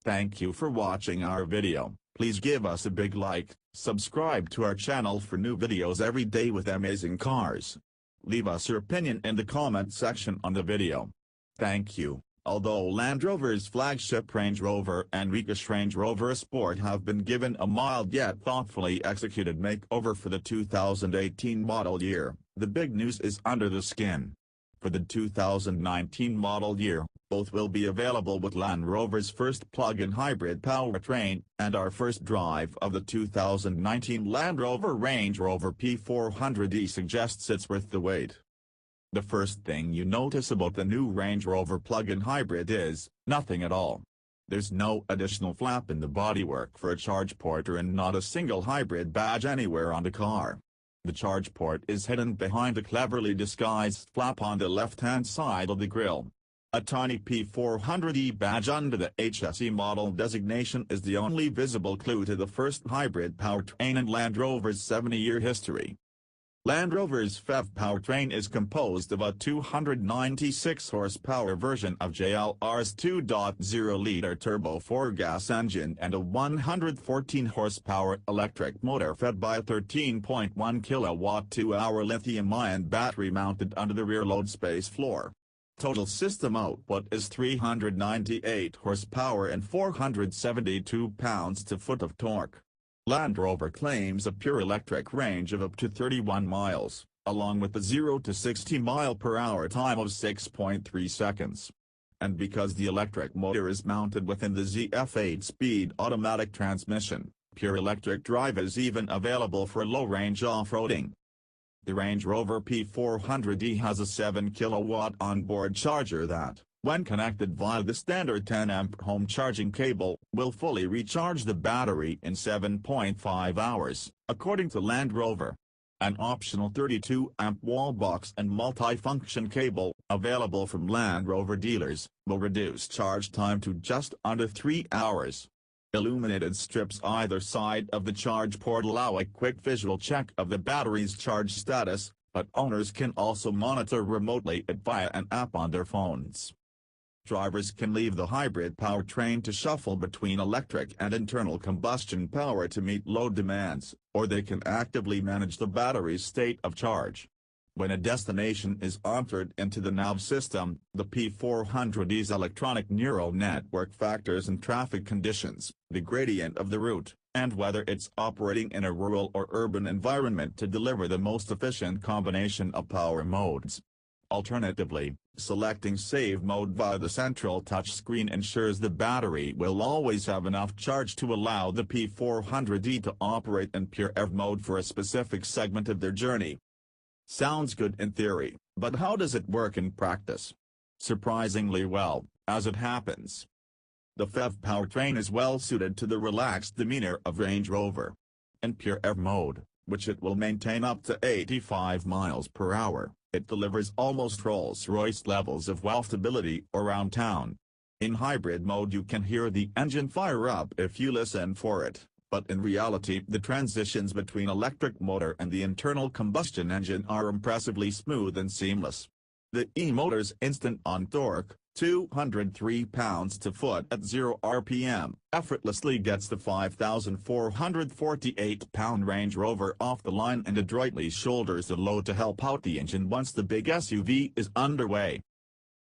Thank you for watching our video. Please give us a big like, subscribe to our channel for new videos every day with amazing cars. Leave us your opinion in the comment section on the video. Thank you. Although Land Rover's flagship Range Rover and rakish Range Rover Sport have been given a mild yet thoughtfully executed makeover for the 2018 model year, the big news is under the skin. For the 2019 model year, both will be available with Land Rover's first plug-in hybrid powertrain, and our first drive of the 2019 Land Rover Range Rover P400e suggests it's worth the wait. The first thing you notice about the new Range Rover plug-in hybrid is, nothing at all. There's no additional flap in the bodywork for a charge port and not a single hybrid badge anywhere on the car. The charge port is hidden behind a cleverly disguised flap on the left-hand side of the grille. A tiny P400e badge under the HSE model designation is the only visible clue to the first hybrid powertrain in Land Rover's 70-year history. Land Rover's PHEV powertrain is composed of a 296-horsepower version of JLR's 2.0-liter turbo 4-gas engine and a 114-horsepower electric motor fed by a 13.1 kW 2-hour lithium-ion battery mounted under the rear load space floor. Total system output is 398 horsepower and 472 pounds-to-foot of torque. Land Rover claims a pure electric range of up to 31 miles, along with a 0 to 60 mph time of 6.3 seconds. And because the electric motor is mounted within the ZF 8-speed automatic transmission, pure electric drive is even available for low-range off-roading. The Range Rover P400e has a 7 kW onboard charger that, when connected via the standard 10-amp home charging cable, will fully recharge the battery in 7.5 hours, according to Land Rover. An optional 32-amp wall box and multi-function cable, available from Land Rover dealers, will reduce charge time to just under 3 hours. Illuminated strips either side of the charge port allow a quick visual check of the battery's charge status, but owners can also monitor remotely it via an app on their phones. Drivers can leave the hybrid powertrain to shuffle between electric and internal combustion power to meet load demands, or they can actively manage the battery's state of charge. When a destination is entered into the nav system, the P400e's electronic neural network factors in traffic conditions, the gradient of the route, and whether it's operating in a rural or urban environment to deliver the most efficient combination of power modes. Alternatively, selecting save mode via the central touchscreen ensures the battery will always have enough charge to allow the P400e to operate in pure EV mode for a specific segment of their journey. Sounds good in theory, but how does it work in practice? Surprisingly well, as it happens. The PHEV powertrain is well suited to the relaxed demeanor of Range Rover. In pure EV mode, which it will maintain up to 85 mph, it delivers almost Rolls-Royce levels of walkability around town. In hybrid mode you can hear the engine fire up if you listen for it, but in reality the transitions between electric motor and the internal combustion engine are impressively smooth and seamless. The e-motor's instant on torque, 203 pounds-to-foot at 0 RPM, effortlessly gets the 5,448-pound Range Rover off the line and adroitly shoulders the load to help out the engine once the big SUV is underway.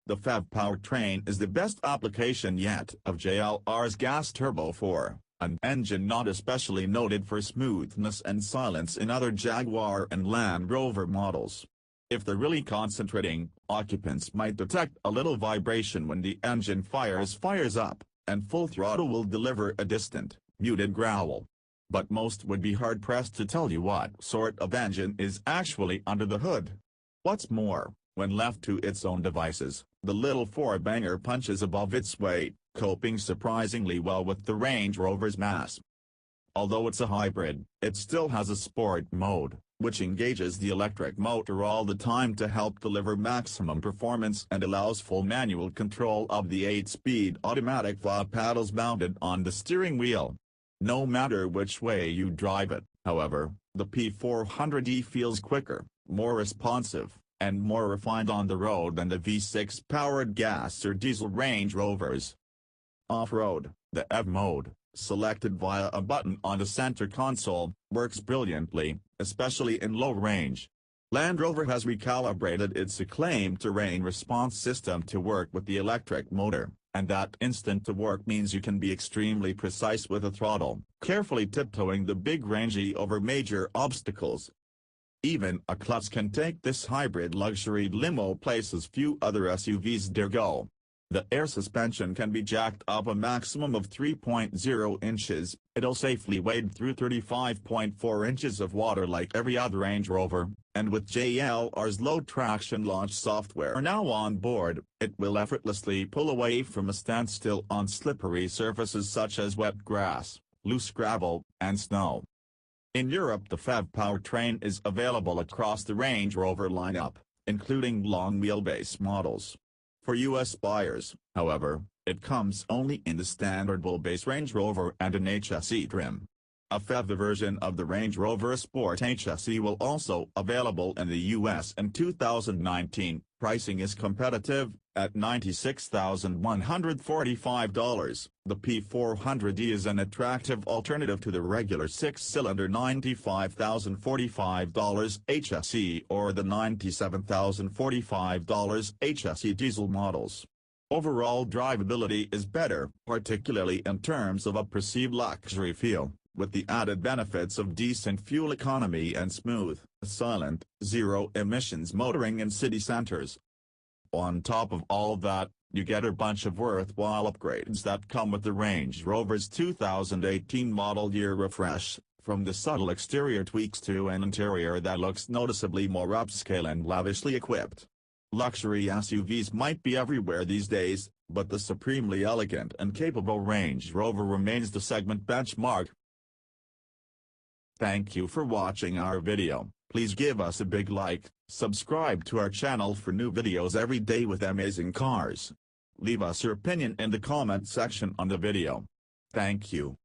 The PHEV powertrain is the best application yet of JLR's gas turbo 4, an engine not especially noted for smoothness and silence in other Jaguar and Land Rover models. If they're really concentrating, occupants might detect a little vibration when the engine fires up, and full throttle will deliver a distant, muted growl. But most would be hard-pressed to tell you what sort of engine is actually under the hood. What's more, when left to its own devices, the little four-banger punches above its weight, coping surprisingly well with the Range Rover's mass. Although it's a hybrid, it still has a sport mode, which engages the electric motor all the time to help deliver maximum performance and allows full manual control of the 8-speed automatic via paddles mounted on the steering wheel. No matter which way you drive it, however, the P400e feels quicker, more responsive, and more refined on the road than the V6-powered gas or diesel Range Rovers. Off-road, The EV mode, selected via a button on the center console, works brilliantly, especially in low range. Land Rover has recalibrated its acclaimed terrain response system to work with the electric motor, and that instant to work means you can be extremely precise with the throttle, carefully tiptoeing the big range over major obstacles. Even a klutz can take this hybrid luxury limo places few other SUVs dare go. The air suspension can be jacked up a maximum of 3.0 inches, it'll safely wade through 35.4 inches of water like every other Range Rover, and with JLR's low traction launch software now on board, it will effortlessly pull away from a standstill on slippery surfaces such as wet grass, loose gravel, and snow. In Europe, the PHEV powertrain is available across the Range Rover lineup, including long wheelbase models. For US buyers, however, it comes only in the standard wheelbase Range Rover and an HSE trim. A PHEV version of the Range Rover Sport HSE will also available in the US in 2019. Pricing is competitive, at $96,145. The P400e is an attractive alternative to the regular six-cylinder $95,045 HSE or the $97,045 HSE diesel models. Overall drivability is better, particularly in terms of a perceived luxury feel, with the added benefits of decent fuel economy and smooth, silent, zero-emissions motoring in city centers. On top of all that, you get a bunch of worthwhile upgrades that come with the Range Rover's 2018 model year refresh, from the subtle exterior tweaks to an interior that looks noticeably more upscale and lavishly equipped. Luxury SUVs might be everywhere these days, but the supremely elegant and capable Range Rover remains the segment benchmark. Thank you for watching our video. Please give us a big like, subscribe to our channel for new videos every day with amazing cars. Leave us your opinion in the comment section on the video. Thank you.